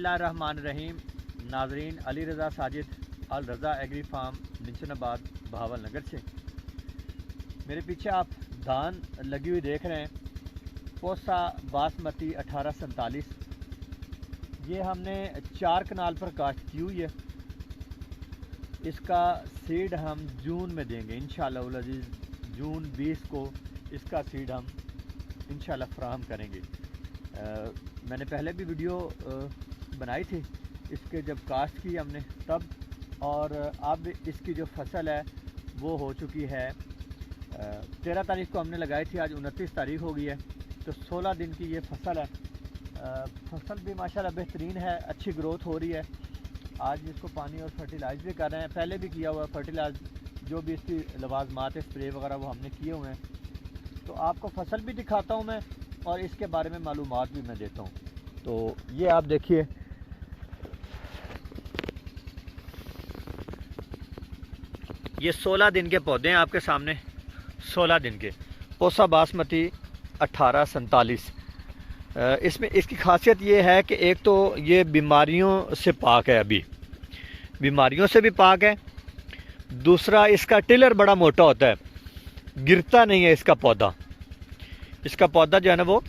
बिस्मिल्लाहिर्रहमानिर्रहीम। नाजरीन, अली रज़ा साजिद अल रज़ा agree farm Minchinabad Bahawal नगर से। मेरे पीछे आप धान लगी हुई देख रहे हैं, पोसा बासमती 1847। ये हमने 4 कनाल पर काश्त की हुई है। इसका सीड हम जून में देंगे इंशाअल्लाह अज़ीज़। जून 20 को इसका सीड हम इंशाअल्लाह फराहम करेंगे। मैंने पहले भी वीडियो बनाई थी इसके जब काश्त की हमने तब, और अब इसकी जो फसल है वो हो चुकी है 13 तारीख को हमने लगाई थी, आज 29 तारीख हो गई है, तो 16 दिन की ये फसल है। फसल भी माशाल्लाह बेहतरीन है, अच्छी ग्रोथ हो रही है। आज इसको पानी और फर्टिलाइज़ भी कर रहे हैं, पहले भी किया हुआ है फर्टिलाइज, जो भी इसकी लवाजमात स्प्रे वगैरह वो हमने किए हुए हैं। तो आपको फसल भी दिखाता हूँ मैं और इसके बारे में मालूमात भी मैं देता हूँ। तो ये आप देखिए, ये 16 दिन के पौधे हैं आपके सामने, 16 दिन के पोसा बासमती 1847। इसमें इसकी खासियत ये है कि एक तो ये बीमारियों से पाक है, अभी बीमारियों से भी पाक है। दूसरा, इसका टिलर बड़ा मोटा होता है, गिरता नहीं है इसका पौधा जो है ना वो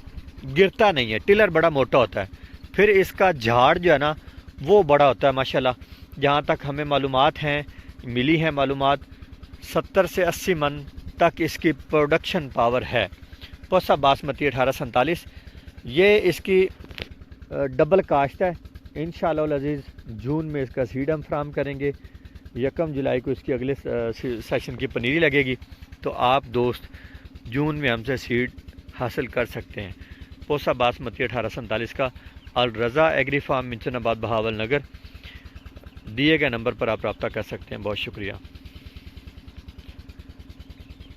गिरता नहीं है, टिलर बड़ा मोटा होता है। फिर इसका झाड़ जो है ना वो बड़ा होता है माशाल्लाह। जहाँ तक हमें मालूमात हैं, मिली है मालूमात, 70 से 80 मन तक इसकी प्रोडक्शन पावर है। पोसा बासमती 1847, ये इसकी डबल काश्त है। इंशाअल्लाह अज़ीज़ जून में इसका सीड हम फराहम करेंगे। 1 जुलाई को इसकी अगले सेशन की पनीरी लगेगी, तो आप दोस्त जून में हमसे सीड हासिल कर सकते हैं। पोसा बासमती 1847 का अल रज़ा एग्री फार्म मिंचनाबाद बहावल नगर, दिए गए नंबर पर आप रब्ता कर सकते हैं। बहुत शुक्रिया।